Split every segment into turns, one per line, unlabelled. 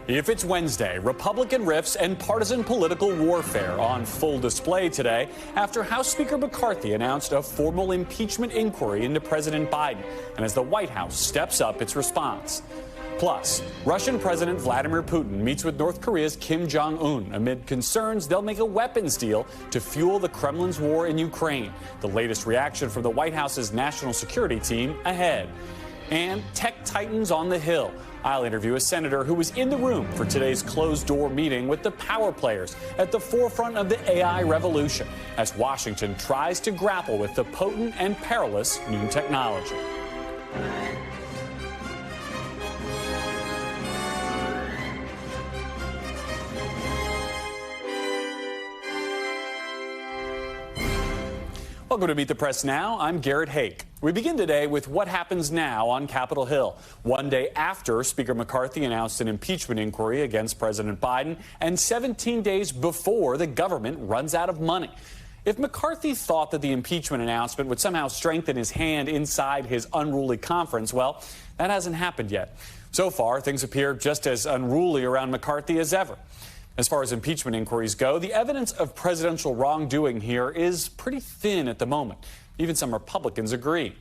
If it's Wednesday, Republican rifts and partisan political warfare on full display today after House Speaker McCarthy announced a formal impeachment inquiry into President Biden, and as the White House steps up its response. Plus, Russian President Vladimir Putin meets with North Korea's Kim Jong-un amid concerns they'll make a weapons deal to fuel the Kremlin's war in Ukraine. The latest reaction from the White House's national security team ahead. And tech titans on the Hill. I'll interview a senator who was in the room for today's closed-door meeting with the power players at the forefront of the AI revolution as Washington tries to grapple with the potent and perilous new technology. Welcome to Meet the Press Now. I'm Garrett Hake. We begin today with what happens now on Capitol Hill, one day after Speaker McCarthy announced an impeachment inquiry against President Biden and 17 days before the government runs out of money. If McCarthy thought that the impeachment announcement would somehow strengthen his hand inside his unruly conference, well, that hasn't happened yet. So far, things appear just as unruly around McCarthy as ever. As far as impeachment inquiries go, the evidence of presidential wrongdoing here is pretty thin at the moment. Even some Republicans agree.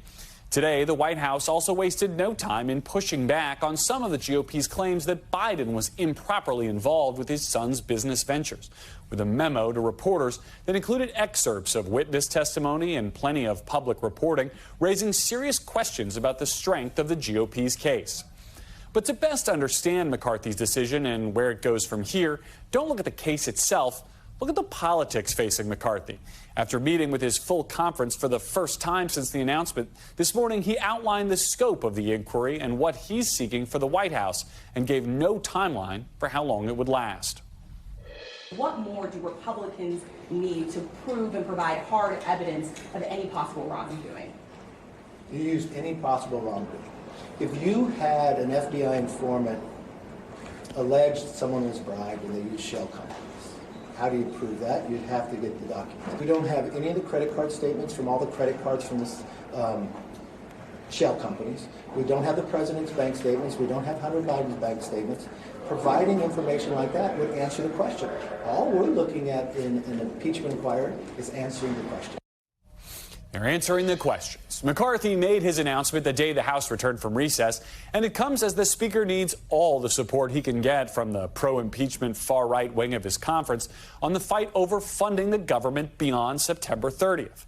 Today, the White House also wasted no time in pushing back on some of the GOP's claims that Biden was improperly involved with his son's business ventures, with a memo to reporters that included excerpts of witness testimony and plenty of public reporting, raising serious questions about the strength of the GOP's case. But to best understand McCarthy's decision and where it goes from here, don't look at the case itself. Look at the politics facing McCarthy. After meeting with his full conference for the first time since the announcement, this morning he outlined the scope of the inquiry and what he's seeking for the White House and gave no timeline for how long it would last.
What more do Republicans need to prove and provide hard evidence of any possible wrongdoing?
You used any possible wrongdoing. If you had an FBI informant allege someone was bribed and they used shell companies, how do you prove that? You'd have to get the documents. We don't have any of the credit card statements from all the credit cards from the shell companies. We don't have the president's bank statements. We don't have Hunter Biden's bank statements. Providing information like that would answer the question. All we're looking at in an impeachment inquiry is answering the question.
They're answering the questions. McCarthy made his announcement the day the House returned from recess, and it comes as the Speaker needs all the support he can get from the pro-impeachment far-right wing of his conference on the fight over funding the government beyond September 30th.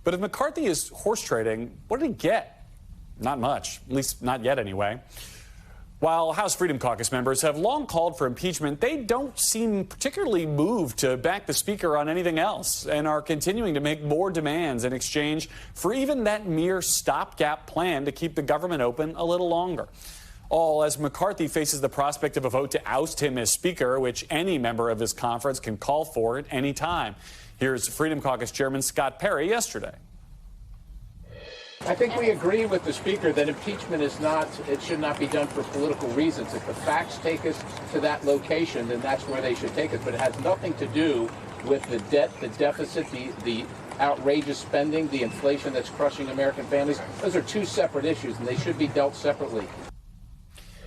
But if McCarthy is horse trading, what did he get? Not much, at least not yet anyway. While House Freedom Caucus members have long called for impeachment, they don't seem particularly moved to back the Speaker on anything else and are continuing to make more demands in exchange for even that mere stopgap plan to keep the government open a little longer. All as McCarthy faces the prospect of a vote to oust him as Speaker, which any member of his conference can call for at any time. Here's Freedom Caucus Chairman Scott Perry yesterday.
I think we agree with the Speaker that impeachment it should not be done for political reasons. If the facts take us to that location, then that's where they should take us. But it has nothing to do with the debt, the deficit, the outrageous spending, the inflation that's crushing American families. Those are two separate issues, and they should be dealt separately.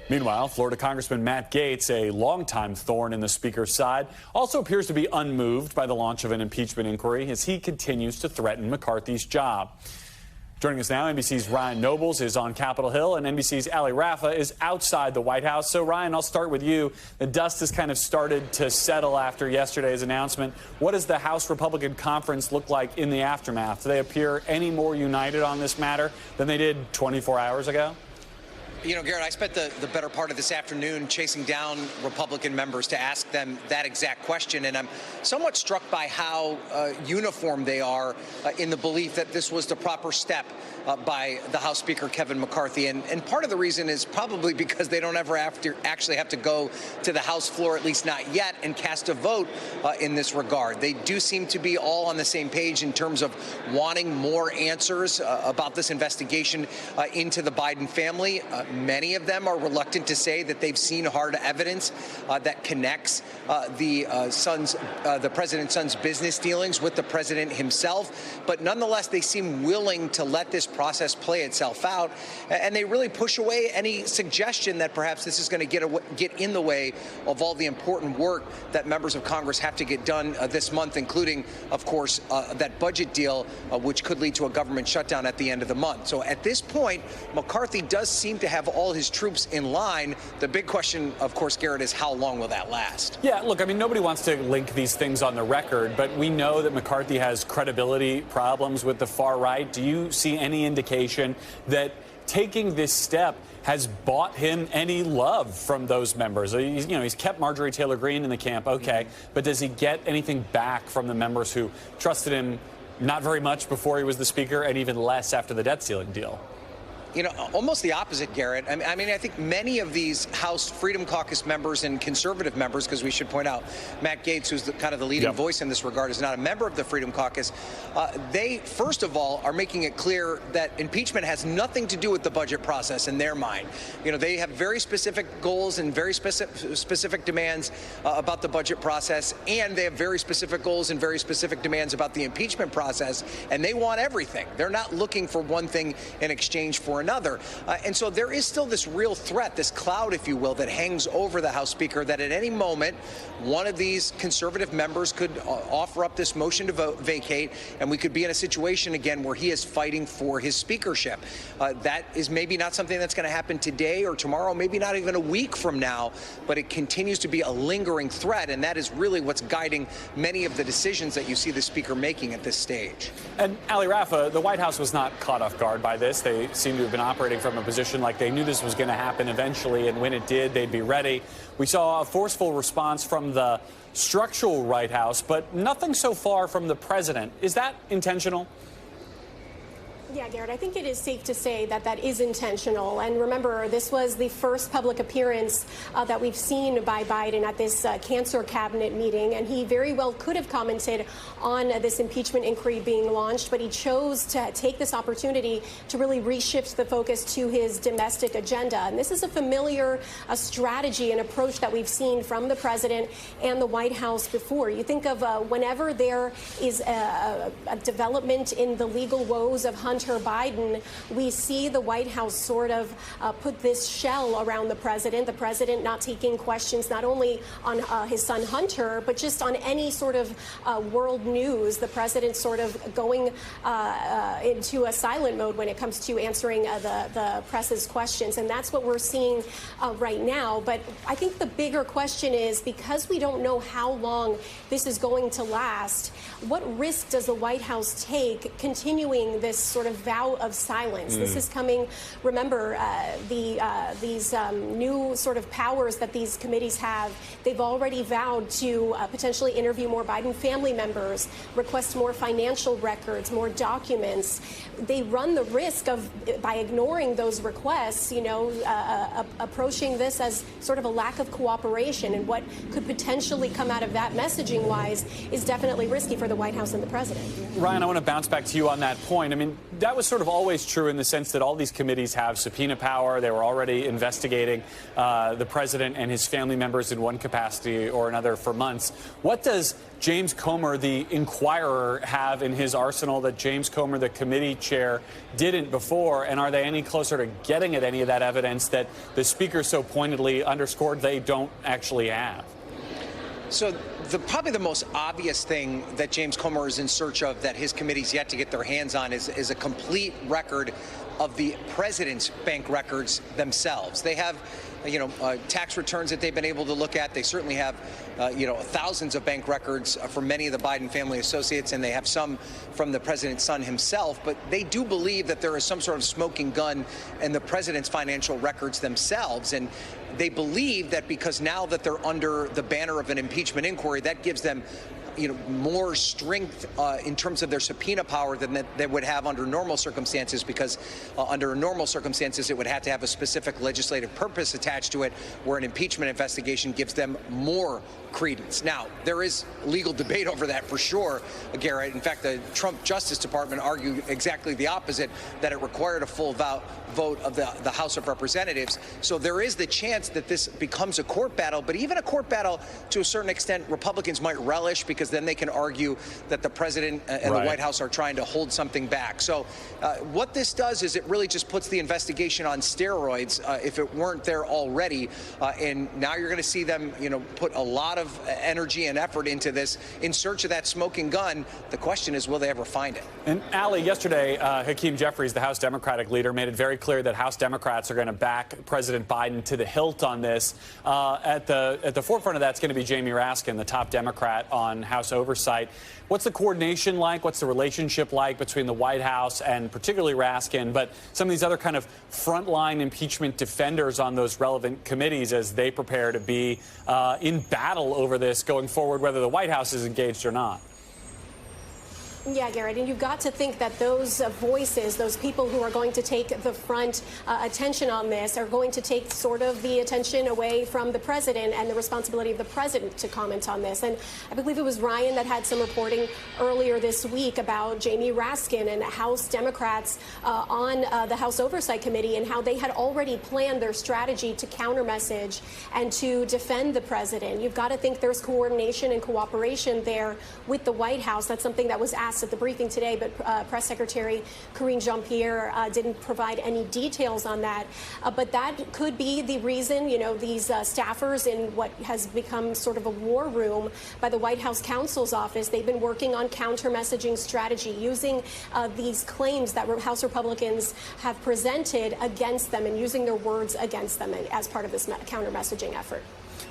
Meanwhile, Florida Congressman Matt Gaetz, a longtime thorn in the Speaker's side, also appears to be unmoved by the launch of an impeachment inquiry as he continues to threaten McCarthy's job. Joining us now, NBC's Ryan Nobles is on Capitol Hill, and NBC's Ali Rafa is outside the White House. So, Ryan, I'll start with you. The dust has kind of started to settle after yesterday's announcement. What does the House Republican Conference look like in the aftermath? Do they appear any more united on this matter than they did 24 hours ago?
You know, Garrett, I spent the better part of this afternoon chasing down Republican members to ask them that exact question, and I'm somewhat struck by how uniform they are in the belief that this was the proper step by the House Speaker Kevin McCarthy. And part of the reason is probably because they don't ever actually have to go to the House floor, at least not yet, and cast a vote in this regard. They do seem to be all on the same page in terms of wanting more answers about this investigation into the Biden family. many of them are reluctant to say that they've seen hard evidence that connects the president's son's business dealings with the president himself. But nonetheless, they seem willing to let this process play itself out. And they really push away any suggestion that perhaps this is going to get in the way of all the important work that members of Congress have to get done this month, including, of course, that budget deal, which could lead to a government shutdown at the end of the month. So at this point, McCarthy does seem to have all his troops in line. The big question, of course, Garrett, is how long will that last?
Yeah, look, I mean, nobody wants to link these things on the record, but we know that McCarthy has credibility problems with the far right. Do you see any indication that taking this step has bought him any love from those members? He's kept Marjorie Taylor Greene in the camp, okay, but does he get anything back from the members who trusted him not very much before he was the speaker and even less after the debt ceiling deal?
You know, almost the opposite, Garrett. I mean, I think many of these House Freedom Caucus members and conservative members, because we should point out Matt Gaetz, who's kind of the leading voice in this regard, is not a member of the Freedom Caucus. They, first of all, are making it clear that impeachment has nothing to do with the budget process in their mind. You know, they have very specific goals and very specific demands about the budget process, and they have very specific goals and very specific demands about the impeachment process, and they want everything. They're not looking for one thing in exchange for another. And so there is still this real threat, this cloud, if you will, that hangs over the House Speaker, that at any moment, one of these conservative members could offer up this motion to vacate, and we could be in a situation again where he is fighting for his speakership. That is maybe not something that's going to happen today or tomorrow, maybe not even a week from now, but it continues to be a lingering threat, and that is really what's guiding many of the decisions that you see the Speaker making at this stage.
And Ali Rafa, the White House was not caught off guard by this. They seem to have been operating from a position like they knew this was going to happen eventually, and when it did, they'd be ready. We saw a forceful response from the structural White House, but nothing so far from the president. Is that intentional?
Yeah, Garrett, I think it is safe to say that that is intentional. And remember, this was the first public appearance that we've seen by Biden at this cancer cabinet meeting. And he very well could have commented on this impeachment inquiry being launched, but he chose to take this opportunity to really reshift the focus to his domestic agenda. And this is a familiar strategy and approach that we've seen from the president and the White House before. You think of whenever there is a development in the legal woes of Hunter Biden, we see the White House sort of put this shell around the president not taking questions not only on his son Hunter, but just on any sort of world news. The president sort of going into a silent mode when it comes to answering the press's questions. And that's what we're seeing right now. But I think the bigger question is, because we don't know how long this is going to last, what risk does the White House take continuing this sort of vow of silence? This is coming, remember, these new sort of powers that these committees have. They've already vowed to potentially interview more Biden family members, request more financial records, more documents. They run the risk of, by ignoring those requests, approaching this as sort of a lack of cooperation. And what could potentially come out of that messaging-wise is definitely risky for the White House and the president.
Ryan, I want to bounce back to you on that point. I mean, that was sort of always true in the sense that all these committees have subpoena power. They were already investigating the president and his family members in one capacity or another for months. What does James Comer, the inquirer, have in his arsenal that James Comer, the committee chair, didn't before? And are they any closer to getting at any of that evidence that the speaker so pointedly underscored they don't actually have?
So probably the most obvious thing that James Comer is in search of that his committee's yet to get their hands on is a complete record of the president's bank records themselves. They have tax returns that they've been able to look at. They certainly have, thousands of bank records for many of the Biden family associates, and they have some from the president's son himself. But they do believe that there is some sort of smoking gun in the president's financial records themselves. And they believe that because now that they're under the banner of an impeachment inquiry, that gives them more strength in terms of their subpoena power than they would have under normal circumstances, because under normal circumstances it would have to have a specific legislative purpose attached to it, where an impeachment investigation gives them more credence. Now, there is legal debate over that for sure, Garrett. In fact, the Trump Justice Department argued exactly the opposite, that it required a full vote of the House of Representatives. So there is the chance that this becomes a court battle, but even a court battle, to a certain extent, Republicans might relish, because then they can argue that the president and the White House are trying to hold something back. So what this does is it really just puts the investigation on steroids, if it weren't there already. And now you're going to see them, put a lot of energy and effort into this in search of that smoking gun. The question is, will they ever find it?
And Ali, yesterday, Hakeem Jeffries, the House Democratic leader, made it very clear that House Democrats are going to back President Biden to the hilt on this. At the forefront of that's going to be Jamie Raskin, the top Democrat on House Oversight. What's the coordination like? What's the relationship like between the White House and particularly Raskin, but some of these other kind of frontline impeachment defenders on those relevant committees as they prepare to be in battle over this going forward, whether the White House is engaged or not?
Yeah, Garrett, and you've got to think that those voices, those people who are going to take the front attention on this, are going to take sort of the attention away from the president and the responsibility of the president to comment on this. And I believe it was Ryan that had some reporting earlier this week about Jamie Raskin and House Democrats on the House Oversight Committee, and how they had already planned their strategy to counter-message and to defend the president. You've got to think there's coordination and cooperation there with the White House. That's something that was asked at the briefing today, but Press Secretary Karine Jean-Pierre didn't provide any details on that. But that could be the reason, these staffers in what has become sort of a war room by the White House counsel's office, they've been working on counter-messaging strategy, using these claims that House Republicans have presented against them and using their words against them as part of this counter-messaging effort.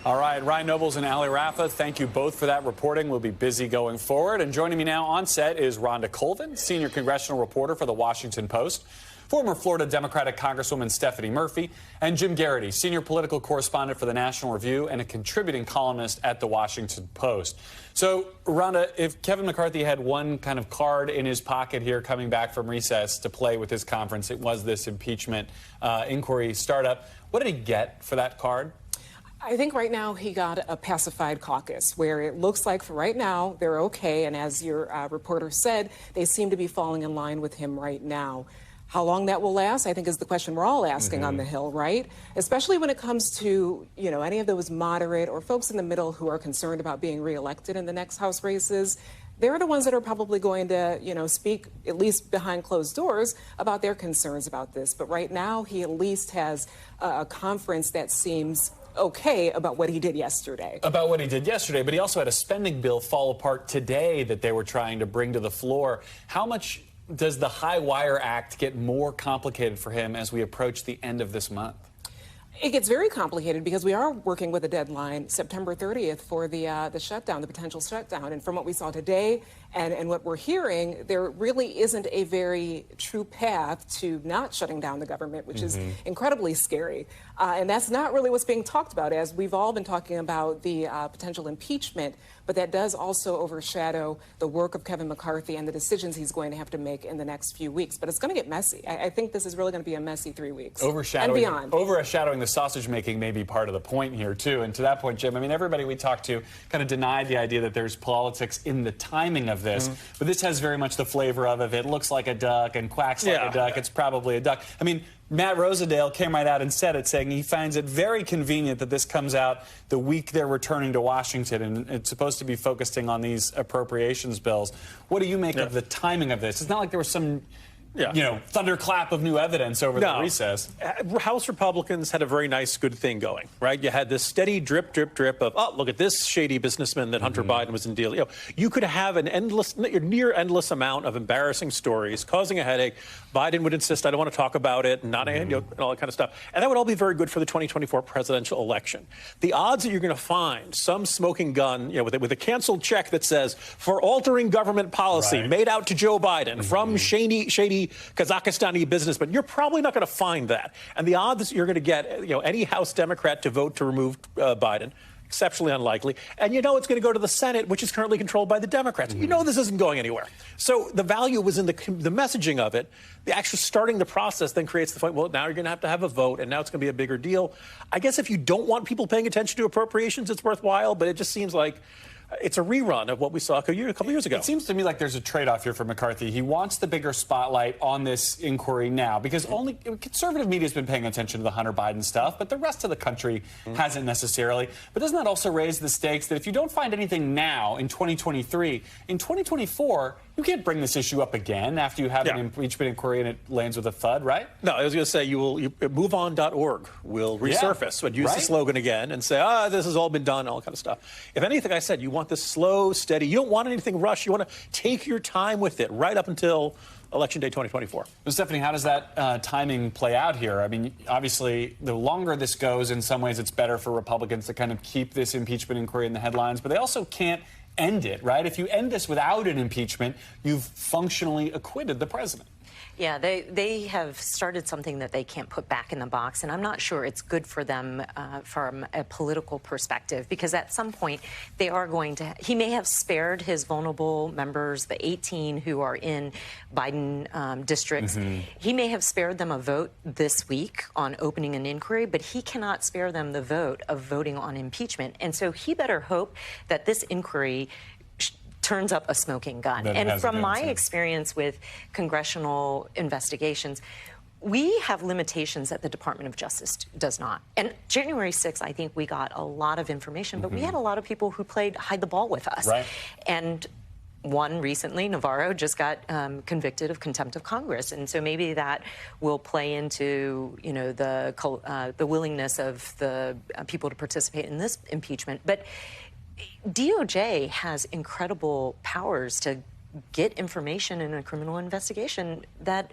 All right, Ryan Nobles and Ali Rafa, thank you both for that reporting. We'll be busy going forward. And joining me now on set is Rhonda Colvin, senior congressional reporter for The Washington Post, former Florida Democratic Congresswoman Stephanie Murphy, and Jim Garrity, senior political correspondent for The National Review and a contributing columnist at The Washington Post. So, Rhonda, if Kevin McCarthy had one kind of card in his pocket here coming back from recess to play with his conference, it was this impeachment inquiry startup. What did he get for that card?
I think right now he got a pacified caucus, where it looks like for right now they're okay. And as your reporter said, they seem to be falling in line with him right now. How long that will last, I think, is the question we're all asking on the Hill, right? Especially when it comes to, any of those moderate or folks in the middle who are concerned about being reelected in the next House races. They're the ones that are probably going to, speak, at least behind closed doors, about their concerns about this. But right now, he at least has a conference that seems okay about what he did yesterday.
But he also had a spending bill fall apart today that they were trying to bring to the floor. How much does the High Wire Act get more complicated for him as we approach the end of this month?
It gets very complicated because we are working with a deadline, September 30th, for the shutdown, the potential shutdown. And from what we saw today and what we're hearing, there really isn't a very true path to not shutting down the government, which is incredibly scary. And that's not really what's being talked about, as we've all been talking about the potential impeachment. But that does also overshadow the work of Kevin McCarthy and the decisions he's going to have to make in the next few weeks. But it's going to get messy. I think this is really going to be a messy 3 weeks.
Overshadowing
and beyond.
Overshadowing the sausage making may be part of the point here, too. And to that point, Jim, everybody we talked to kind of denied the idea that there's politics in the timing of this. But this has very much the flavor of if it looks like a duck and quacks like a duck, it's probably a duck. Matt Rosedale came right out and said it, saying he finds it very convenient that this comes out the week they're returning to Washington, and it's supposed to be focusing on these appropriations bills. What do you make of the timing of this? It's not like there was some thunderclap of new evidence over the recess.
House Republicans had a very nice, good thing going, right? You had this steady drip, drip, drip of, oh, look at this shady businessman that Hunter Biden was in deal. You could have an near endless amount of embarrassing stories causing a headache. Biden would insist, I don't want to talk about it, and and all that kind of stuff. And that would all be very good for the 2024 presidential election. The odds that you're going to find some smoking gun, with a canceled check that says, for altering government policy, made out to Joe Biden from shady Kazakhstani businessman, you're probably not going to find that. And the odds you're going to get, any House Democrat to vote to remove Biden, exceptionally unlikely. And you know it's going to go to the Senate, which is currently controlled by the Democrats. You know this isn't going anywhere. So the value was in the messaging of it. The actual starting the process then creates the point, well, now you're going to have a vote, and now it's going to be a bigger deal. I guess if you don't want people paying attention to appropriations, it's worthwhile, but it just seems like it's a rerun of what we saw a couple years ago.
It seems to me like there's a trade-off here for McCarthy. He wants the bigger spotlight on this inquiry now because only conservative media has been paying attention to the Hunter Biden stuff, but the rest of the country hasn't necessarily. But doesn't that also raise the stakes that if you don't find anything now in 2023, in 2024, you can't bring this issue up again after you have an impeachment inquiry and it lands with a thud, right?
No, I was going to say MoveOn.org will resurface and use the slogan again and say, this has all been done, all kind of stuff. If anything, I said you want this slow, steady. You don't want anything rushed. You want to take your time with it right up until Election Day 2024.
Well, Stephanie, how does that timing play out here? I mean, obviously, the longer this goes, in some ways, it's better for Republicans to kind of keep this impeachment inquiry in the headlines, but they also can't end it, right? If you end this without an impeachment, you've functionally acquitted the president.
Yeah, they have started something that they can't put back in the box, and I'm not sure it's good for them from a political perspective, because at some point they are going to, he may have spared his vulnerable members, the 18 who are in Biden districts. He may have spared them a vote this week on opening an inquiry, but he cannot spare them the vote of voting on impeachment. And so he better hope that this inquiry turns up a smoking gun. And from my experience with congressional investigations, we have limitations that the Department of Justice does not. And January 6th, I think we got a lot of information, but we had a lot of people who played hide the ball with us. Right. And one recently, Navarro, just got convicted of contempt of Congress, and so maybe that will play into, you know, the willingness of the people to participate in this impeachment. But DOJ has incredible powers to get information in a criminal investigation that,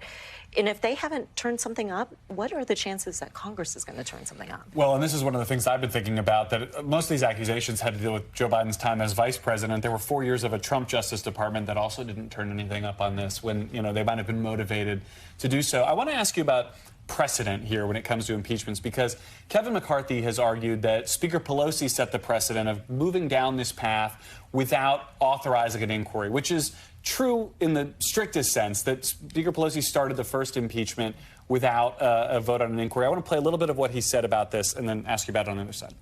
and if they haven't turned something up, what are the chances that Congress is going to turn something up?
Well, and this is one of the things I've been thinking about, that most of these accusations had to deal with Joe Biden's time as vice president. There were 4 years of a Trump Justice Department that also didn't turn anything up on this when, you know, they might have been motivated to do so. I want to ask you about precedent here when it comes to impeachments, because Kevin McCarthy has argued that Speaker Pelosi set the precedent of moving down this path without authorizing an inquiry, which is true in the strictest sense, that Speaker Pelosi started the first impeachment without a vote on an inquiry. I want to play a little bit of what he said about this and then ask you about it on the other side.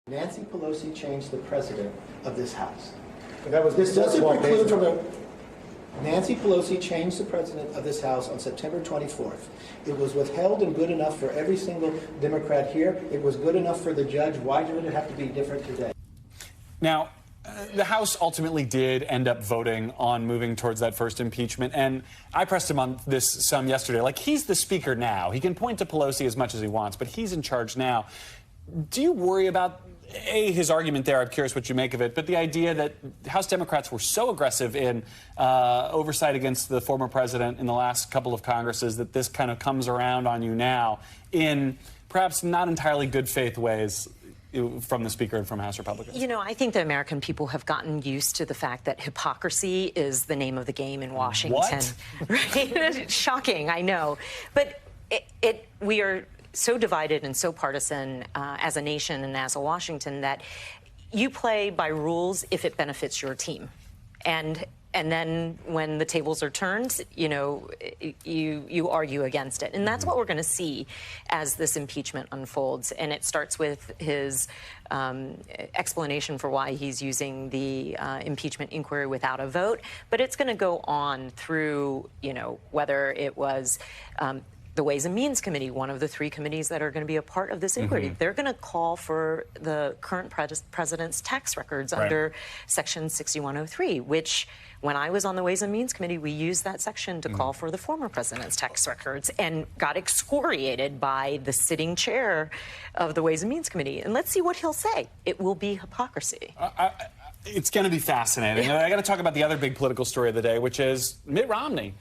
Nancy Pelosi changed the precedent of this House.
That was
this doesn't preclude from a Nancy Pelosi changed the president of this House on September 24th. It was withheld and good enough for every single Democrat here. It was good enough for the judge. Why would it have to be different today?
Now, the House ultimately did end up voting on moving towards that first impeachment, and I pressed him on this some yesterday. Like, he's the speaker now. He can point to Pelosi as much as he wants, but he's in charge now. Do you worry about his argument there? I'm curious what you make of it, but the idea that House Democrats were so aggressive in oversight against the former president in the last couple of Congresses that this kind of comes around on you now in perhaps not entirely good faith ways from the Speaker and from House Republicans?
You know, I think the American people have gotten used to the fact that hypocrisy is the name of the game in Washington.
What?
Right? Shocking, I know. But we are so divided and so partisan as a nation and as a Washington that you play by rules if it benefits your team. And then when the tables are turned, you know, you argue against it. And that's what we're going to see as this impeachment unfolds. And it starts with his explanation for why he's using the impeachment inquiry without a vote. But it's going to go on through, you know, whether it was the Ways and Means Committee, one of the 3 committees that are going to be a part of this inquiry. They're going to call for the current president's tax records under Section 6103, which, when I was on the Ways and Means Committee, we used that section to call for the former president's tax records and got excoriated by the sitting chair of the Ways and Means Committee. And let's see what he'll say. It will be hypocrisy.
It's going to be fascinating. I got to talk about the other big political story of the day, which is Mitt Romney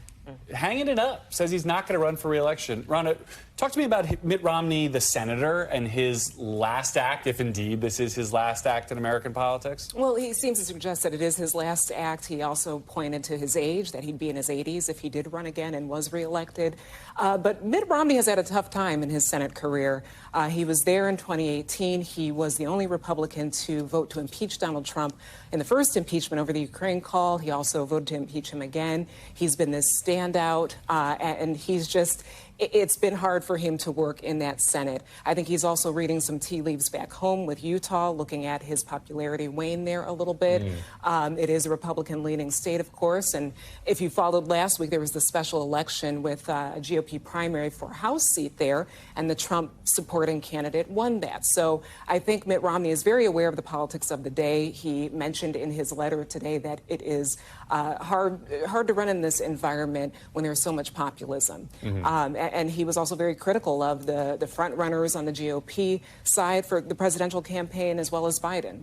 hanging it up, says he's not going to run for re-election. Rhonda, Talk to me about Mitt Romney, the senator, and his last act, if indeed this is his last act in American politics.
Well, he seems to suggest that it is his last act. He also pointed to his age, that he'd be in his 80s if he did run again and was reelected. But Mitt Romney has had a tough time in his Senate career. He was there in 2018. He was the only Republican to vote to impeach Donald Trump in the first impeachment over the Ukraine call. He also voted to impeach him again. He's been this standout, and he's just... It's been hard for him to work in that Senate. I think he's also reading some tea leaves back home with Utah, looking at his popularity wane there a little bit. It is a Republican-leaning state, of course, and if you followed last week, there was the special election with a GOP primary for a House seat there, and the Trump-supporting candidate won that. So I think Mitt Romney is very aware of the politics of the day. He mentioned in his letter today that it is hard to run in this environment when there's so much populism. And he was also very critical of the front runners on the GOP side for the presidential campaign, as well as Biden.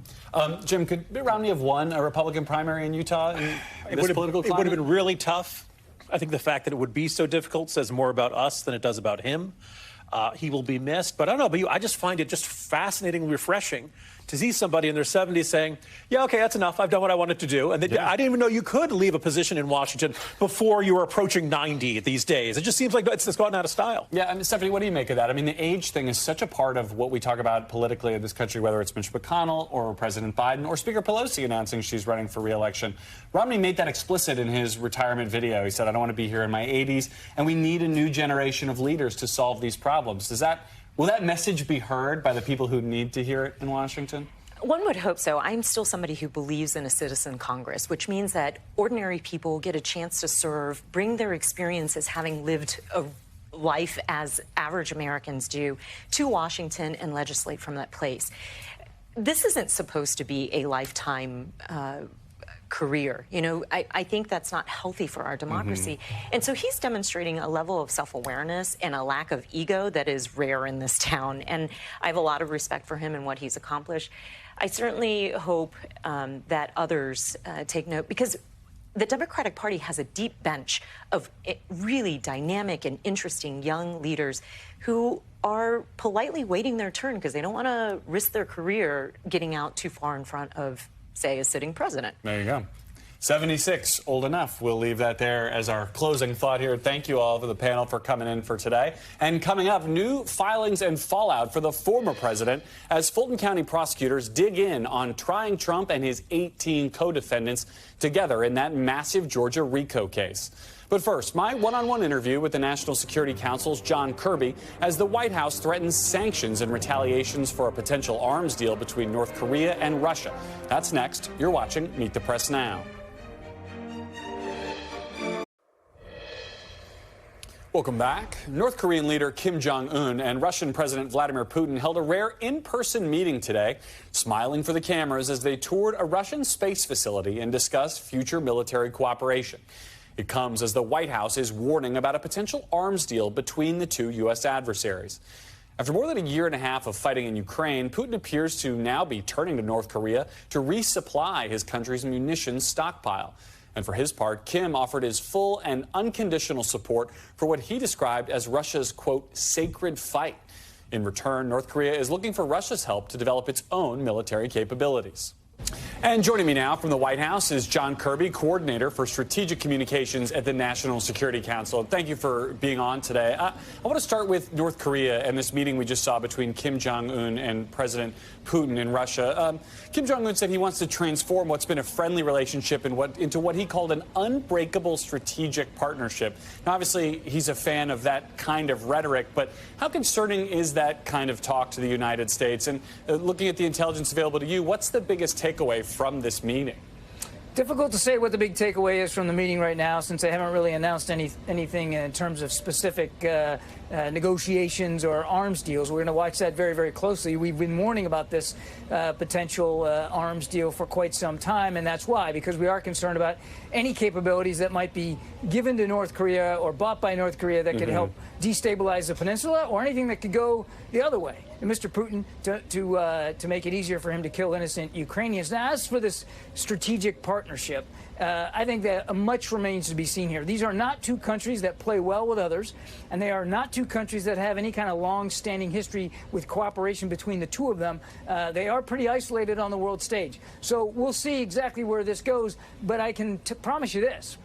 Jim, could Mitt Romney have won a Republican primary in Utah in this political climate?
It would have been really tough. I think the fact that it would be so difficult says more about us than it does about him. He will be missed, but I don't know, but I just find it just fascinatingly refreshing to see somebody in their 70s saying, yeah, okay, that's enough. I've done what I wanted to do. And I didn't even know you could leave a position in Washington before you were approaching 90 these days. It just seems like it's gotten out of style.
Yeah, I mean, Stephanie, what do you make of that? I mean, the age thing is such a part of what we talk about politically in this country, whether it's Mitch McConnell or President Biden or Speaker Pelosi announcing she's running for re-election. Romney made that explicit in his retirement video. He said, I don't want to be here in my 80s, and we need a new generation of leaders to solve these problems. Will that message be heard by the people who need to hear it in Washington?
One would hope so. I'm still somebody who believes in a citizen Congress, which means that ordinary people get a chance to serve, bring their experiences, having lived a life as average Americans do, to Washington and legislate from that place. This isn't supposed to be a lifetime career. You know, I think that's not healthy for our democracy. And so he's demonstrating a level of self-awareness and a lack of ego that is rare in this town. And I have a lot of respect for him and what he's accomplished. I certainly hope that others take note, because the Democratic Party has a deep bench of really dynamic and interesting young leaders who are politely waiting their turn because they don't want to risk their career getting out too far in front of, say, a sitting president.
There you go. 76, old enough. We'll leave that there as our closing thought here. Thank you all for the panel for coming in for today. And coming up, new filings and fallout for the former president as Fulton County prosecutors dig in on trying Trump and his 18 co-defendants together in that massive Georgia RICO case. But first, my one-on-one interview with the National Security Council's John Kirby as the White House threatens sanctions and retaliations for a potential arms deal between North Korea and Russia. That's next. You're watching Meet the Press Now. Welcome back. North Korean leader Kim Jong-un and Russian President Vladimir Putin held a rare in-person meeting today, smiling for the cameras as they toured a Russian space facility and discussed future military cooperation. It comes as the White House is warning about a potential arms deal between the two U.S. adversaries. After more than a year and a half of fighting in Ukraine, Putin appears to now be turning to North Korea to resupply his country's munitions stockpile. And for his part, Kim offered his full and unconditional support for what he described as Russia's, quote, sacred fight. In return, North Korea is looking for Russia's help to develop its own military capabilities. And joining me now from the White House is John Kirby, Coordinator for Strategic Communications at the National Security Council. Thank you for being on today. I want to start with North Korea and this meeting we just saw between Kim Jong-un and President Putin in Russia. Kim Jong-un said he wants to transform what's been a friendly relationship into what he called an unbreakable strategic partnership. Now, obviously, he's a fan of that kind of rhetoric, but how concerning is that kind of talk to the United States? And looking at the intelligence available to you, what's the biggest takeaway from this meeting?
Difficult to say what the big takeaway is from the meeting right now, since they haven't really announced anything in terms of specific negotiations or arms deals. We're going to watch that very, very closely. We've been warning about this potential arms deal for quite some time, and that's why, because we are concerned about any capabilities that might be given to North Korea or bought by North Korea that could help destabilize the peninsula, or anything that could go the other way. And Mr. Putin to make it easier for him to kill innocent Ukrainians. Now, as for this strategic partnership, I think that much remains to be seen here. These are not two countries that play well with others, and they are not two countries that have any kind of long-standing history with cooperation between the two of them. They are pretty isolated on the world stage. So we'll see exactly where this goes, but I can promise you this.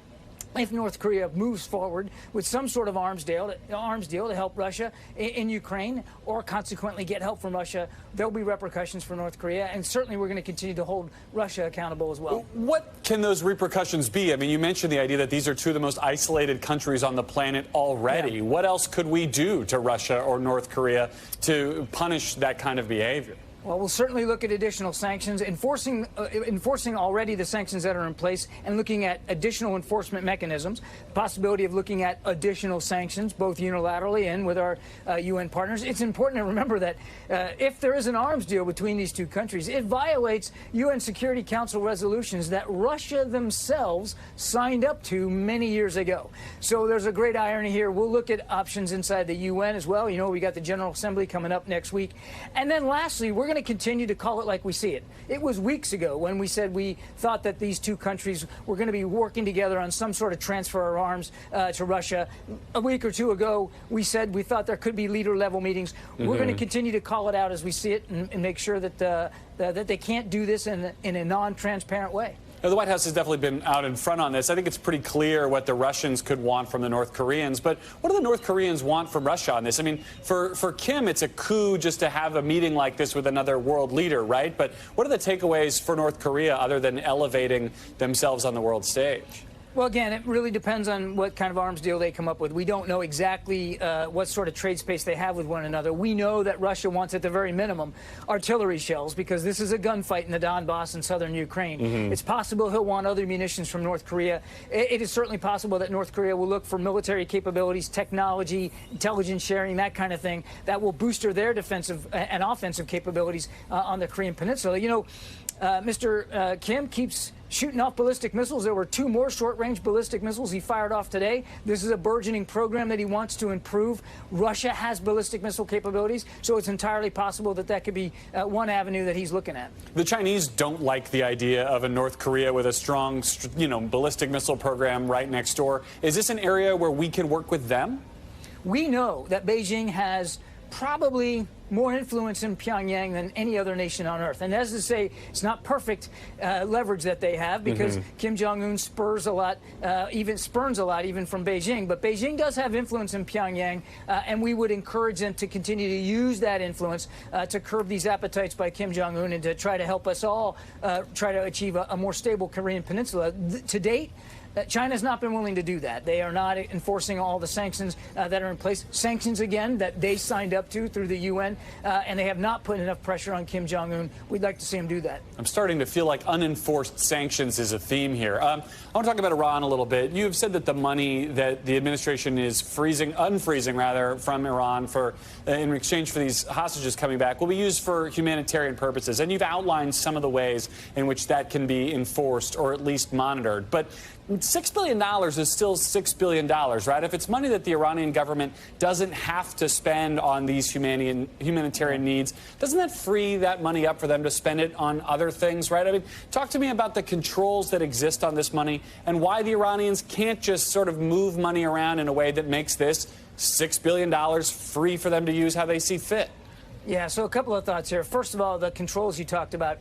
If North Korea moves forward with some sort of arms deal to help Russia in Ukraine, or consequently get help from Russia, there'll be repercussions for North Korea, and certainly we're going to continue to hold Russia accountable as well.
What can those repercussions be? I mean, you mentioned the idea that these are two of the most isolated countries on the planet already. Yeah. What else could we do to Russia or North Korea to punish that kind of behavior?
Well, we'll certainly look at additional sanctions, enforcing already the sanctions that are in place, and looking at additional enforcement mechanisms, the possibility of looking at additional sanctions, both unilaterally and with our UN partners. It's important to remember that if there is an arms deal between these two countries, it violates UN Security Council resolutions that Russia themselves signed up to many years ago. So there's a great irony here. We'll look at options inside the UN as well. You know, we got the General Assembly coming up next week. And then lastly, we're going to continue to call it like we see it. It was weeks ago when we said we thought that these two countries were going to be working together on some sort of transfer of arms to Russia. A week or two ago, we said we thought there could be leader-level meetings. We're going to continue to call it out as we see it, and make sure that that they can't do this in a non-transparent way.
Now, the White House has definitely been out in front on this. I think it's pretty clear what the Russians could want from the North Koreans. But what do the North Koreans want from Russia on this? I mean, for Kim, it's a coup just to have a meeting like this with another world leader, right? But what are the takeaways for North Korea other than elevating themselves on the world stage?
Well, again, it really depends on what kind of arms deal they come up with. We don't know exactly what sort of trade space they have with one another. We know that Russia wants, at the very minimum, artillery shells, because this is a gunfight in the Donbass in southern Ukraine. It's possible he'll want other munitions from North Korea. It is certainly possible that North Korea will look for military capabilities, technology, intelligence sharing, that kind of thing, that will boost their defensive and offensive capabilities on the Korean Peninsula. You know, Mr. Kim keeps shooting off ballistic missiles. There were 2 more short-range ballistic missiles he fired off today. This is a burgeoning program that he wants to improve. Russia has ballistic missile capabilities, so it's entirely possible that that could be one avenue that he's looking at.
The Chinese don't like the idea of a North Korea with a strong, ballistic missile program right next door. Is this an area where we can work with them?
We know that Beijing has probably more influence in Pyongyang than any other nation on earth. And as to say, it's not perfect leverage that they have, because Kim Jong-un spurns a lot even from Beijing. But Beijing does have influence in Pyongyang, and we would encourage them to continue to use that influence to curb these appetites by Kim Jong-un, and to try to help us all try to achieve a more stable Korean Peninsula. To date, China's not been willing to do that. They are not enforcing all the sanctions that are in place. Sanctions, again, that they signed up to through the UN, and they have not put enough pressure on Kim Jong-un. We'd like to see him do that. I'm
starting to feel like unenforced sanctions is a theme here. I want to talk about Iran a little bit. You have said that the money that the administration is unfreezing from Iran in exchange for these hostages coming back will be used for humanitarian purposes. And you've outlined some of the ways in which that can be enforced or at least monitored. But $6 billion is still $6 billion, right? If it's money that the Iranian government doesn't have to spend on these humanitarian needs, doesn't that free that money up for them to spend it on other things, right? I mean, talk to me about the controls that exist on this money and why the Iranians can't just sort of move money around in a way that makes this $6 billion free for them to use how they see fit.
Yeah, so a couple of thoughts here. First of all, the controls you talked about,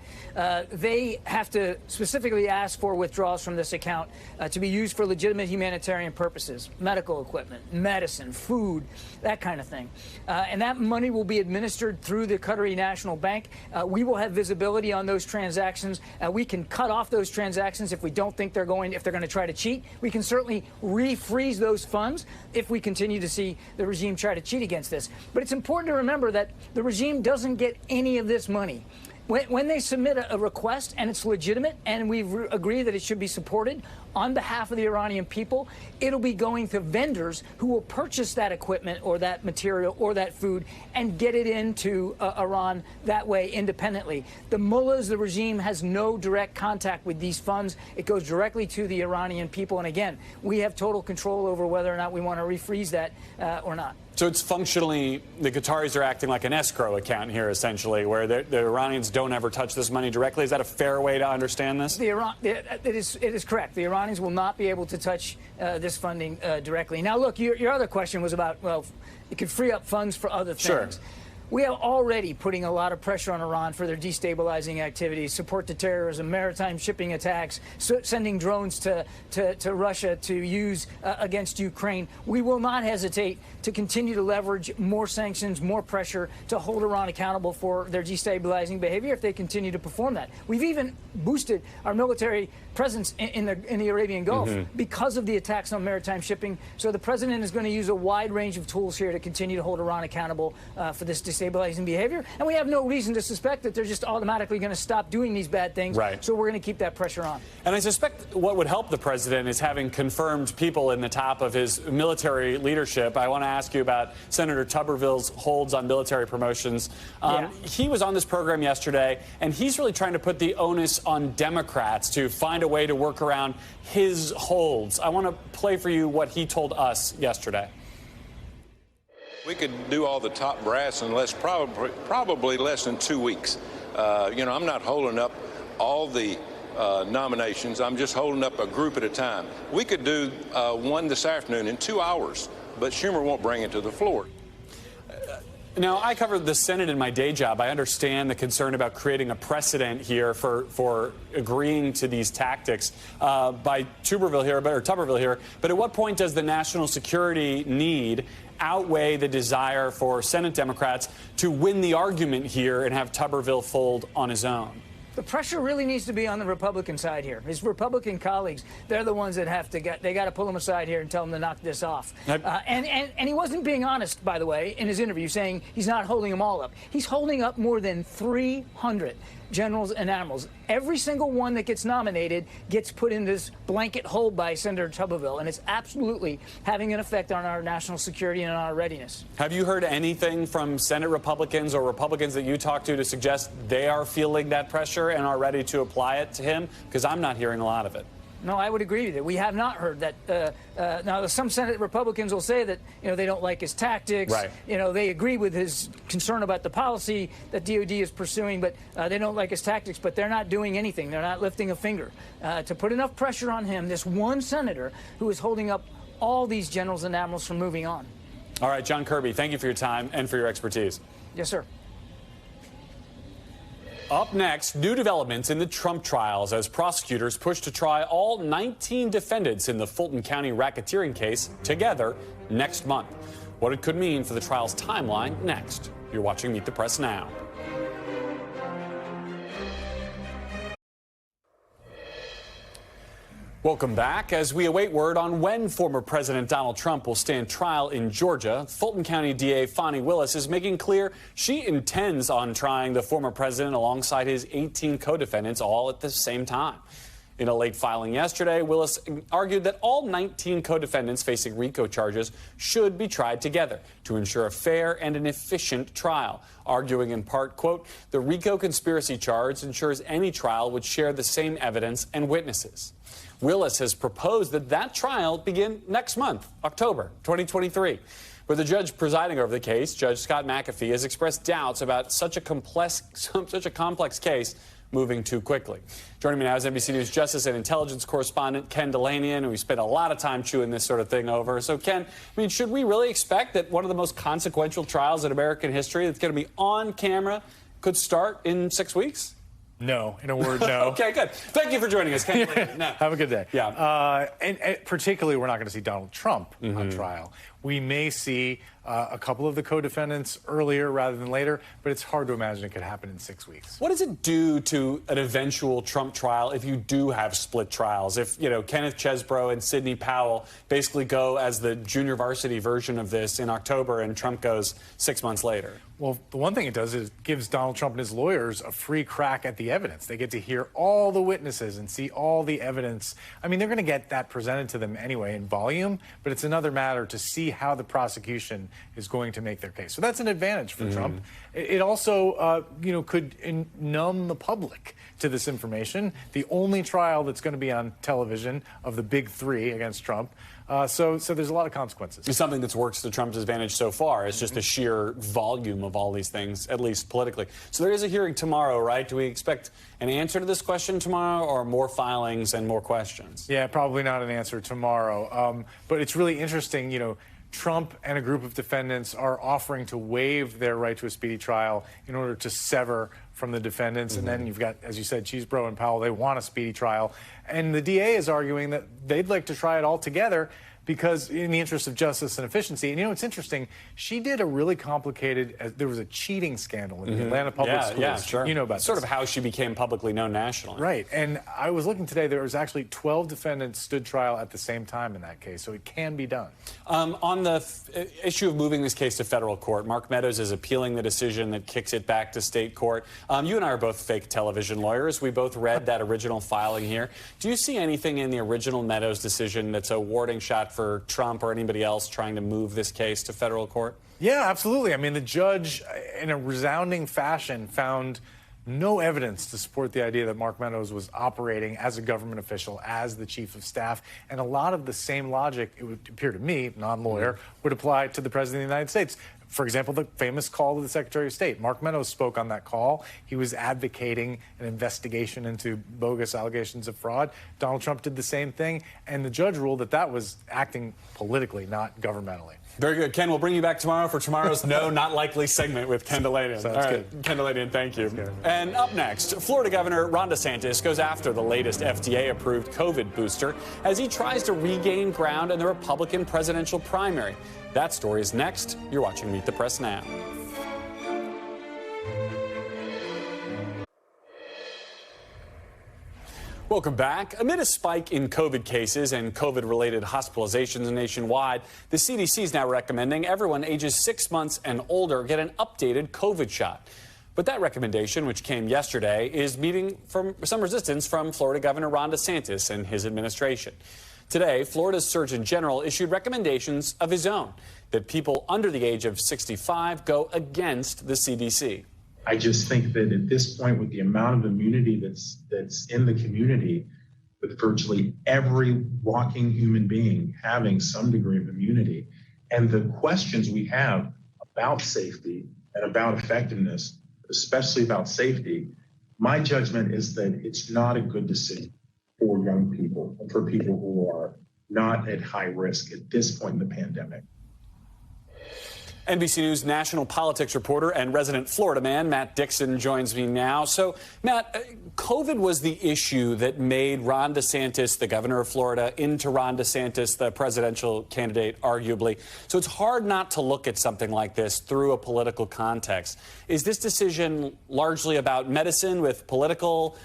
they have to specifically ask for withdrawals from this account to be used for legitimate humanitarian purposes, medical equipment, medicine, food, that kind of thing. And that money will be administered through the Qatari National Bank. We will have visibility on those transactions. We can cut off those transactions if we don't think they're going to try to cheat. We can certainly refreeze those funds if we continue to see the regime try to cheat against this. But it's important to remember that the regime doesn't get any of this money. When they submit a request and it's legitimate and we agree that it should be supported on behalf of the Iranian people, it'll be going to vendors who will purchase that equipment or that material or that food and get it into Iran that way independently. The mullahs, the regime, has no direct contact with these funds. It goes directly to the Iranian people. And again, we have total control over whether or not we want to refreeze that or not.
So it's functionally, the Qataris are acting like an escrow account here, essentially, where the Iranians don't ever touch this money directly. Is that a fair way to understand this?
It is correct. The Iranians will not be able to touch this funding directly. Now, look, your other question was about, well, it could free up funds for other things.
Sure.
We are already putting a lot of pressure on Iran for their destabilizing activities, support to terrorism, maritime shipping attacks, sending drones to Russia to use against Ukraine. We will not hesitate to continue to leverage more sanctions, more pressure to hold Iran accountable for their destabilizing behavior if they continue to perform that. We've even boosted our military presence in the Arabian Gulf because of the attacks on maritime shipping. So the president is going to use a wide range of tools here to continue to hold Iran accountable for this destabilizing behavior. And we have no reason to suspect that they're just automatically going to stop doing these bad things.
Right.
So we're going to keep that pressure on.
And I suspect what would help the president is having confirmed people in the top of his military leadership. I want to ask you about Senator Tuberville's holds on military promotions. He was on this program yesterday, and he's really trying to put the onus on Democrats to find a way to work around his holds. I want to play for you what he told us yesterday.
We could do all the top brass in probably less than 2 weeks. You know, I'm not holding up all the nominations. I'm just holding up a group at a time. We could do one this afternoon in 2 hours, but Schumer won't bring it to the floor.
Now, I cover the Senate in my day job. I understand the concern about creating a precedent here for agreeing to these tactics by Tuberville here, But at what point does the national security need outweigh the desire for Senate Democrats to win the argument here and have Tuberville fold on his own?
The pressure really needs to be on the Republican side here. His Republican colleagues, they're the ones that have to they got to pull him aside here and tell him to knock this off. And he wasn't being honest, by the way, in his interview, saying he's not holding them all up. He's holding up more than 300 generals and admirals. Every single one that gets nominated gets put in this blanket hold by Senator Tuberville, and it's absolutely having an effect on our national security and on our readiness.
Have you heard anything from Senate Republicans or Republicans that you talk to suggest they are feeling that pressure and are ready to apply it to him? Because I'm not hearing a lot of it.
No, I would agree with you. We have not heard that. Now, some Senate Republicans will say that, you know, they don't like his tactics.
Right.
You know, they agree with his concern about the policy that DOD is pursuing, but they don't like his tactics. But they're not doing anything. They're not lifting a finger to put enough pressure on him, this one senator who is holding up all these generals and admirals from moving on.
All right, John Kirby, thank you for your time and for your expertise.
Yes, sir.
Up next, new developments in the Trump trials as prosecutors push to try all 19 defendants in the Fulton County racketeering case together next month. What it could mean for the trial's timeline next. You're watching Meet the Press Now. Welcome back. As we await word on when former President Donald Trump will stand trial in Georgia, Fulton County DA Fani Willis is making clear she intends on trying the former president alongside his 18 co-defendants all at the same time. In a late filing yesterday, Willis argued that all 19 co-defendants facing RICO charges should be tried together to ensure a fair and an efficient trial, arguing in part, quote, the RICO conspiracy charge ensures any trial would share the same evidence and witnesses. Willis has proposed that trial begin next month, October 2023. But the judge presiding over the case, Judge Scott McAfee, has expressed doubts about such a complex case moving too quickly. Joining me now is NBC News Justice and Intelligence correspondent Ken Delanian, and we spent a lot of time chewing this sort of thing over. So, Ken, I mean, should we really expect that one of the most consequential trials in American history that's going to be on camera could start in 6 weeks?
No, in a word, no.
Okay, good. Thank you for joining us, Ken. No.
Have a good day.
Yeah.
And particularly, we're not going to see Donald Trump on trial. We may see a couple of the co-defendants earlier rather than later, but it's hard to imagine it could happen in 6 weeks.
What does it do to an eventual Trump trial if you do have split trials? If, you know, Kenneth Chesbrough and Sidney Powell basically go as the junior varsity version of this in October and Trump goes 6 months later?
Well, the one thing it does is it gives Donald Trump and his lawyers a free crack at the evidence. They get to hear all the witnesses and see all the evidence. I mean, they're going to get that presented to them anyway in volume, but it's another matter to see how the prosecution is going to make their case. So that's an advantage for Trump. It also, could numb the public to this information. The only trial that's going to be on television of the big three against Trump So there's a lot of consequences.
It's something that's worked to Trump's advantage so far. It's just the sheer volume of all these things, at least politically. So there is a hearing tomorrow, right? Do we expect an answer to this question tomorrow, or more filings and more questions?
Yeah, probably not an answer tomorrow. But it's really interesting, Trump and a group of defendants are offering to waive their right to a speedy trial in order to sever from the defendants. And then you've got, as you said, Cheesebro and Powell, they want a speedy trial. And the DA is arguing that they'd like to try it all together because in the interest of justice and efficiency. And it's interesting, she did a really complicated, there was a cheating scandal in the Atlanta public schools.
Yeah, sure.
You know about
sort of how she became publicly known nationally.
Right. And I was looking today, there was actually 12 defendants stood trial at the same time in that case. So it can be done.
On the issue of moving this case to federal court, Mark Meadows is appealing the decision that kicks it back to state court. You and I are both fake television lawyers. We both read that original filing here. Do you see anything in the original Meadows decision that's a warning shot for Trump or anybody else trying to move this case to federal court?
Yeah, absolutely. I mean, the judge, in a resounding fashion, found no evidence to support the idea that Mark Meadows was operating as a government official, as the chief of staff. And a lot of the same logic, it would appear to me, non-lawyer, would apply to the President of the United States. For example, the famous call to the Secretary of State. Mark Meadows spoke on that call. He was advocating an investigation into bogus allegations of fraud. Donald Trump did the same thing. And the judge ruled that that was acting politically, not governmentally.
Very good. Ken, we'll bring you back tomorrow for tomorrow's No Not Likely segment with Ken Deladian.
Sounds good.
Ken Deladian, thank you. And up next, Florida Governor Ron DeSantis goes after the latest FDA-approved COVID booster as he tries to regain ground in the Republican presidential primary. That story is next. You're watching Meet the Press Now. Welcome back. Amid a spike in COVID cases and COVID-related hospitalizations nationwide, the CDC is now recommending everyone ages 6 months and older get an updated COVID shot. But that recommendation, which came yesterday, is meeting some resistance from Florida Governor Ron DeSantis and his administration. Today, Florida's Surgeon General issued recommendations of his own that people under the age of 65 go against the CDC.
I just think that at this point, with the amount of immunity that's in the community, with virtually every walking human being having some degree of immunity, and the questions we have about safety and about effectiveness, especially about safety, my judgment is that it's not a good decision for young people and for people who are not at high risk at this point in the pandemic.
NBC News national politics reporter and resident Florida man Matt Dixon joins me now. So, Matt, COVID was the issue that made Ron DeSantis, the governor of Florida, into Ron DeSantis, the presidential candidate, arguably. So it's hard not to look at something like this through a political context. Is this decision largely about medicine with political,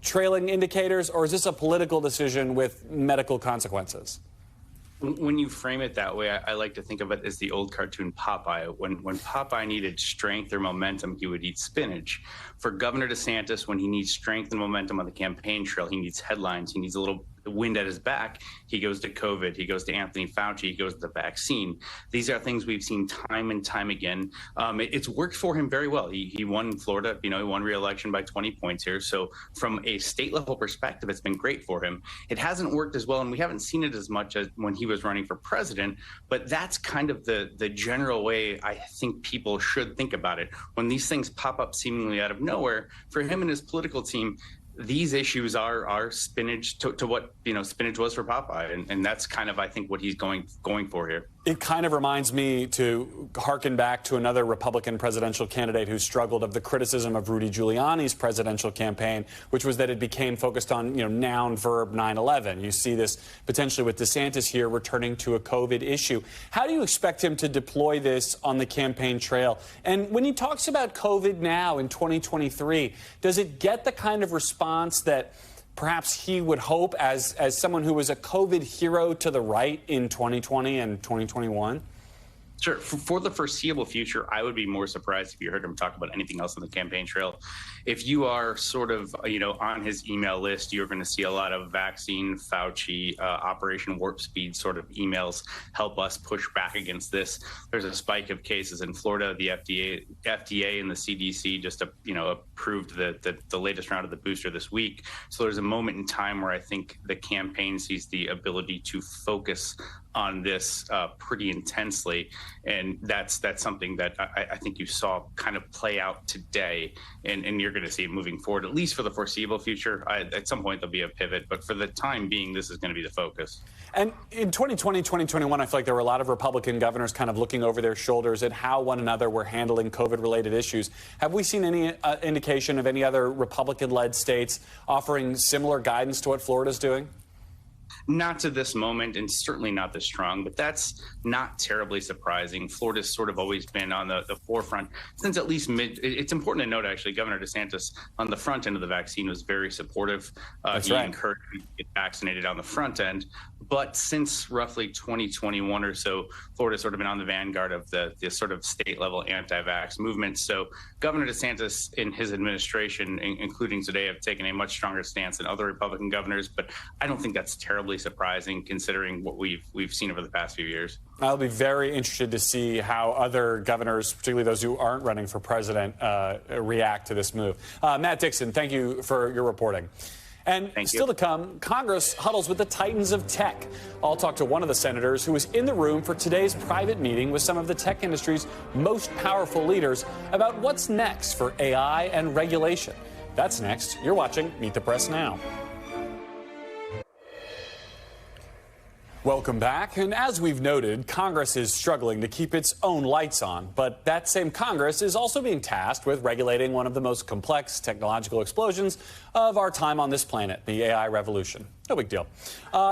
trailing indicators, or is this a political decision with medical consequences?
When you frame it that way, I like to think of it as the old cartoon Popeye. When Popeye needed strength or momentum, he would eat spinach. For Governor DeSantis, when he needs strength and momentum on the campaign trail, he needs headlines, he needs a little wind at his back, he goes to COVID, he goes to Anthony Fauci, he goes to the vaccine. These are things we've seen time and time again. It's worked for him very well. He won Florida, he won re-election by 20 points here. So from a state level perspective, it's been great for him. It hasn't worked as well, and we haven't seen it as much as when he was running for president, but that's kind of the general way I think people should think about it. When these things pop up seemingly out of nowhere, for him and his political team, these issues are spinach to what spinach was for Popeye, and that's kind of I think what he's going for here. It kind of reminds me to harken back to another Republican presidential candidate who struggled of the criticism of Rudy Giuliani's presidential campaign, which was that it became focused on noun verb 9/11. You see this potentially with DeSantis here returning to a COVID issue. How do you expect him to deploy this on the campaign trail? And when he talks about COVID now in 2023, does it get the kind of response that perhaps he would hope as someone who was a COVID hero to the right in 2020 and 2021? Sure. For the foreseeable future, I would be more surprised if you heard him talk about anything else on the campaign trail. If you are sort of, on his email list, you're going to see a lot of vaccine, Fauci, Operation Warp Speed sort of emails, help us push back against this. There's a spike of cases in Florida. The FDA and the CDC just, approved the latest round of the booster this week. So there's a moment in time where I think the campaign sees the ability to focus on this pretty intensely, and that's something that I think you saw kind of play out today, and you're going to see it moving forward, at least for the foreseeable future. At some point there'll be a pivot, but for the time being, this is going to be the focus.
And in 2020, 2021, I feel like there were a lot of Republican governors kind of looking over their shoulders at how one another were handling COVID-related issues. Have we seen any indication of any other Republican-led states offering similar guidance to what Florida's doing?
Not to this moment, and certainly not this strong, but that's not terribly surprising. Florida's sort of always been on the forefront since at least it's important to note, actually, Governor DeSantis on the front end of the vaccine was very supportive. He encouraged people to get vaccinated on the front end. But since roughly 2021 or so, Florida's sort of been on the vanguard of the sort of state-level anti-vax movement. So Governor DeSantis and his administration, including today, have taken a much stronger stance than other Republican governors. But I don't think that's terribly surprising considering what we've seen over the past few years.
I'll be very interested to see how other governors, particularly those who aren't running for president, react to this move. Matt Dixon, thank you for your reporting. And still to come, Congress huddles with the titans of tech. I'll talk to one of the senators who was in the room for today's private meeting with some of the tech industry's most powerful leaders about what's next for AI and regulation. That's next. You're watching Meet the Press Now. Welcome back. And as we've noted, Congress is struggling to keep its own lights on. But that same Congress is also being tasked with regulating one of the most complex technological explosions of our time on this planet, the AI revolution. No big deal.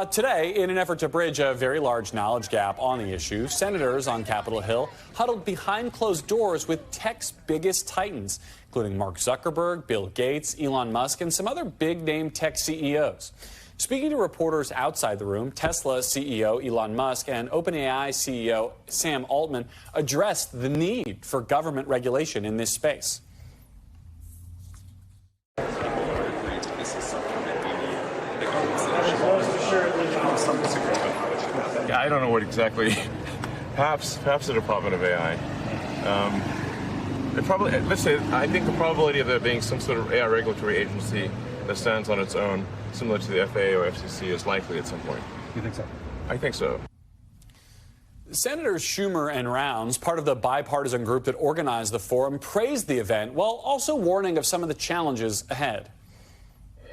Today, in an effort to bridge a very large knowledge gap on the issue, senators on Capitol Hill huddled behind closed doors with tech's biggest titans, including Mark Zuckerberg, Bill Gates, Elon Musk, and some other big-name tech CEOs. Speaking to reporters outside the room, Tesla CEO Elon Musk and OpenAI CEO Sam Altman addressed the need for government regulation in this space.
Yeah, I don't know what exactly. Perhaps the Department of AI. I think the probability of there being some sort of AI regulatory agency that stands on its own, similar to the FAA or FCC, is likely at some point.
You think so?
I think so.
Senators Schumer and Rounds, part of the bipartisan group that organized the forum, praised the event while also warning of some of the challenges ahead.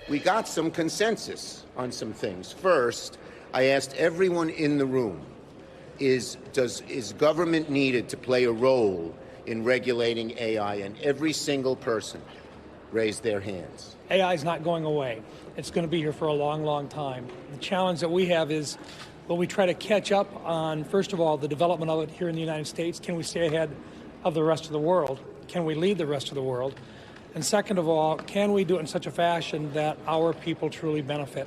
We got some consensus on some things. First, I asked everyone in the room, is government needed to play a role in regulating AI? And every single person raised their hands.
AI is not going away. It's going to be here for a long, long time. The challenge that we have is, will we try to catch up on, first of all, the development of it here in the United States? Can we stay ahead of the rest of the world? Can we lead the rest of the world? And second of all, can we do it in such a fashion that our people truly benefit?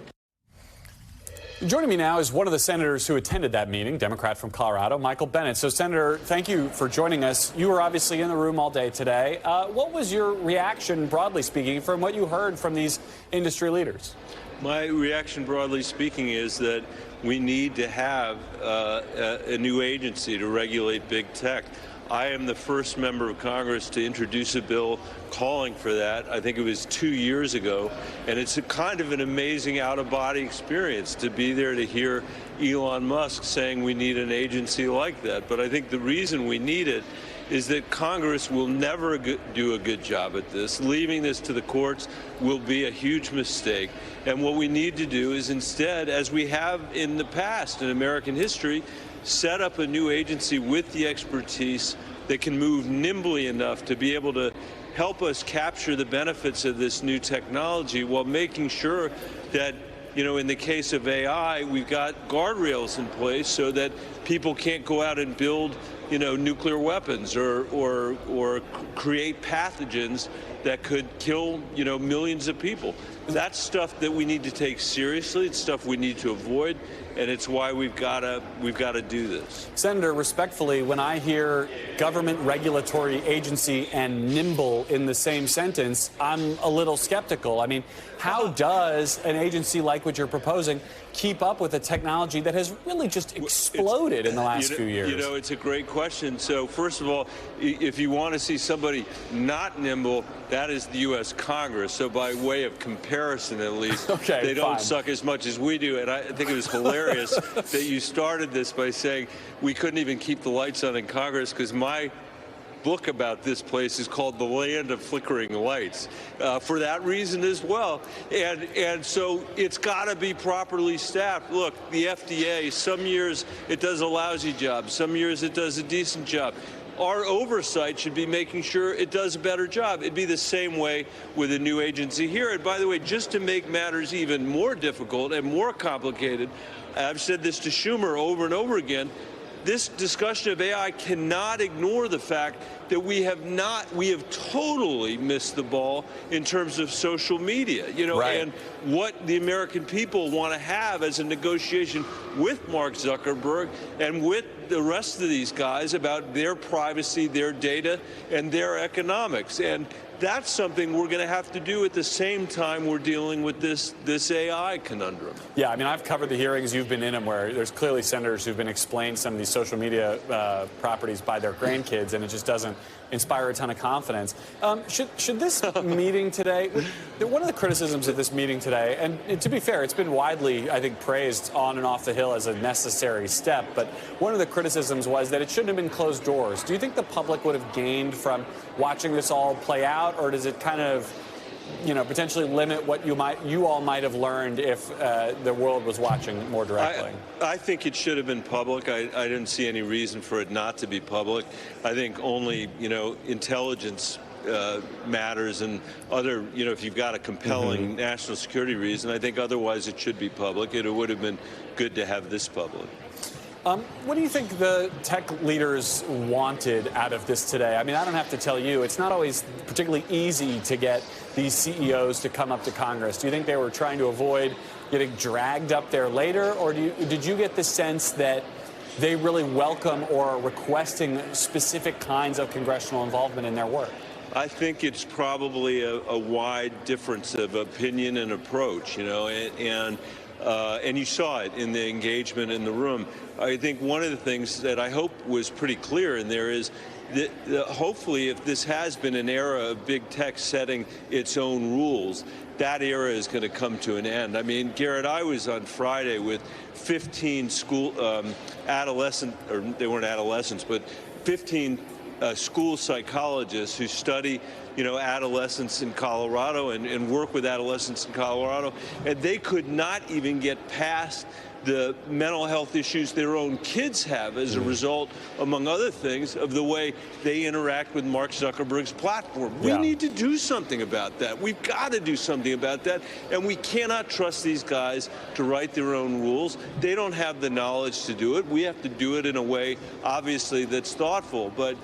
Joining me now is one of the senators who attended that meeting, Democrat from Colorado, Michael Bennet. So, Senator, thank you for joining us. You were obviously in the room all day today. What was your reaction, broadly speaking, from what you heard from these industry leaders?
My reaction, broadly speaking, is that we need to have a new agency to regulate big tech. I am the first member of Congress to introduce a bill calling for that. I think it was 2 years ago. And it's a kind of an amazing out-of-body experience to be there to hear Elon Musk saying we need an agency like that. But I think the reason we need it is that Congress will never do a good job at this. Leaving this to the courts will be a huge mistake. And what we need to do is instead, as we have in the past in American history, set up a new agency with the expertise that can move nimbly enough to be able to help us capture the benefits of this new technology while making sure that, in the case of AI, we've got guardrails in place so that people can't go out and build, nuclear weapons or create pathogens that could kill, millions of people. That's stuff that we need to take seriously. It's stuff we need to avoid, and it's why we've got to do this.
Senator, respectfully, when I hear government regulatory agency and nimble in the same sentence, I'm a little skeptical. I mean, how does an agency like what you're proposing keep up with a technology that has really just exploded in the last few years?
It's a great question. So first of all, if you want to see somebody not nimble, that is the U.S. Congress. So by way of comparison, at least, they don't suck as much as we do. And I think it was hilarious that you started this by saying we couldn't even keep the lights on in Congress, because my book about this place is called The Land of Flickering Lights, for that reason as well. And so it's got to be properly staffed. Look, the FDA, some years it does a lousy job, some years it does a decent job. Our oversight should be making sure it does a better job. It'd be the same way with a new agency here. And by the way, just to make matters even more difficult and more complicated, I've said this to Schumer over and over again, this discussion of AI cannot ignore the fact that we have totally missed the ball in terms of social media, and what the American people want to have as a negotiation with Mark Zuckerberg and with the rest of these guys about their privacy, their data, and their economics. And that's something we're going to have to do at the same time we're dealing with this AI conundrum.
Yeah, I mean, I've covered the hearings. You've been in them, where there's clearly senators who've been explained some of these social media properties by their grandkids, and it just doesn't inspire a ton of confidence. Should this meeting today, one of the criticisms of this meeting today, and to be fair, it's been widely, I think, praised on and off the Hill as a necessary step, but one of the criticisms was that it shouldn't have been closed doors. Do you think the public would have gained from watching this all play out, or does it kind of, potentially limit what you all might have learned if the world was watching more directly?
I think it should have been public. I didn't see any reason for it not to be public. I think only, intelligence matters, and other, if you've got a compelling national security reason, I think otherwise it should be public. It would have been good to have this public.
What do you think the tech leaders wanted out of this today? I mean, I don't have to tell you, it's not always particularly easy to get these CEOs to come up to Congress. Do you think they were trying to avoid getting dragged up there later, or did you get the sense that they really welcome or are requesting specific kinds of congressional involvement in their work?
I think it's probably a wide difference of opinion and approach, and you saw it in the engagement in the room. I think one of the things that I hope was pretty clear in there is that hopefully, if this has been an era of big tech setting its own rules, that era is going to come to an end. I mean, Garrett, I was on Friday with 15 school adolescent, or they weren't adolescents, but 15 school psychologists who study, adolescents in Colorado and work with adolescents in Colorado, and they could not even get past the mental health issues their own kids have as a result, among other things, of the way they interact with Mark Zuckerberg's platform. We need to do something about that. We've got to do something about that, and we cannot trust these guys to write their own rules. They don't have the knowledge to do it. We have to do it in a way, obviously, that's thoughtful. But,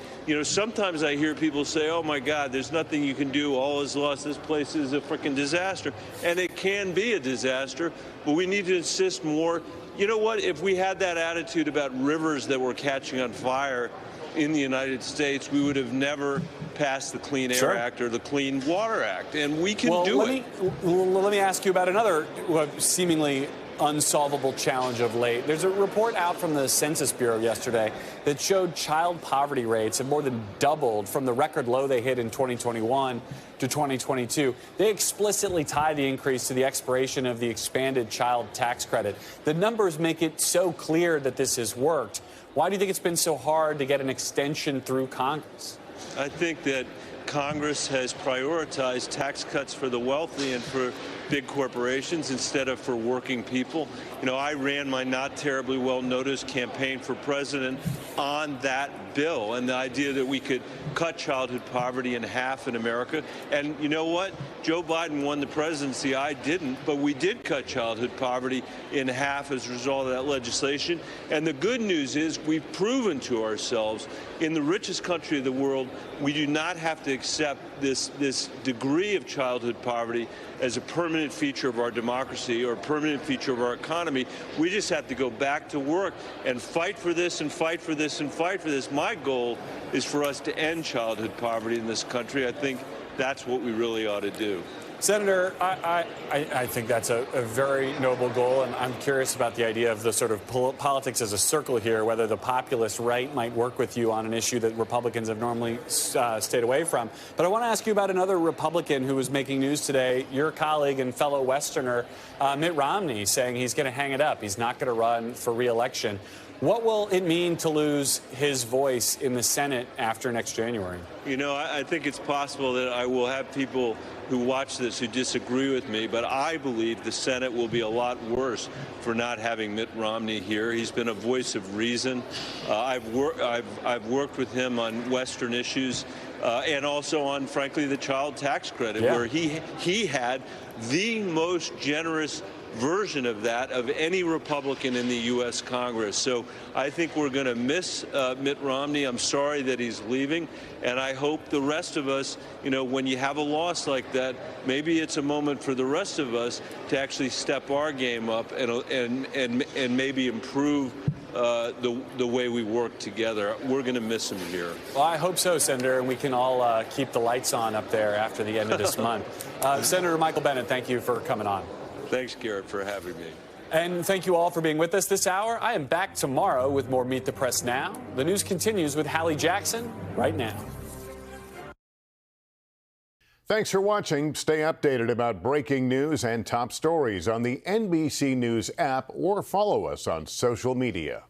sometimes I hear people say, oh, my God, there's nothing you can do. All is lost. This place is a freaking disaster. And it can be a disaster, but we need to insist more. You know what? If we had that attitude about rivers that were catching on fire in the United States, we would have never passed the Clean Air Act or the Clean Water Act. And we can do it.
Let me ask you about another seemingly unsolvable challenge of late. There's a report out from the Census Bureau yesterday that showed child poverty rates have more than doubled from the record low they hit in 2021 to 2022. They explicitly tie the increase to the expiration of the expanded child tax credit. The numbers make it so clear that this has worked. Why do you think it's been so hard to get an extension through Congress?
I think that Congress has prioritized tax cuts for the wealthy and for big corporations instead of for working people. You know, I ran my not terribly well-noticed campaign for president on that bill and the idea that we could cut childhood poverty in half in America. And you know what? Joe Biden won the presidency. I didn't, but we did cut childhood poverty in half as a result of that legislation. And the good news is we've proven to ourselves in the richest country of the world, we do not have to accept this degree of childhood poverty as a permanent feature of our democracy or a permanent feature of our economy. We just have to go back to work and fight for this and fight for this and fight for this. My goal is for us to end childhood poverty in this country. I think that's what we really ought to do.
Senator, I think that's a very noble goal, and I'm curious about the idea of the sort of politics as a circle here, whether the populist right might work with you on an issue that Republicans have normally stayed away from. But I want to ask you about another Republican who was making news today, your colleague and fellow Westerner, Mitt Romney, saying he's going to hang it up. He's not going to run for re-election. What will it mean to lose his voice in the Senate after next January?
You know, I think it's possible that I will have people who watch this who disagree with me, but I believe the Senate will be a lot worse for not having Mitt Romney here. He's been a voice of reason. I've worked with him on Western issues and also on, frankly, the child tax credit, where he had the most generous version of that of any Republican in the U.S. Congress. So I think we're going to miss Mitt Romney. I'm sorry that he's leaving, and I hope the rest of us, you know, when you have a loss like that, maybe it's a moment for the rest of us to actually step our game up and maybe improve the way we work together. We're going to miss him here.
Well, I hope so, Senator, and we can all keep the lights on up there after the end of this month. Senator Michael Bennet, thank you for coming on.
Thanks, Garrett, for having me.
And thank you all for being with us this hour. I am back tomorrow with more Meet the Press Now. The news continues with Hallie Jackson right now.
Thanks for watching. Stay updated about breaking news and top stories on the NBC News app or follow us on social media.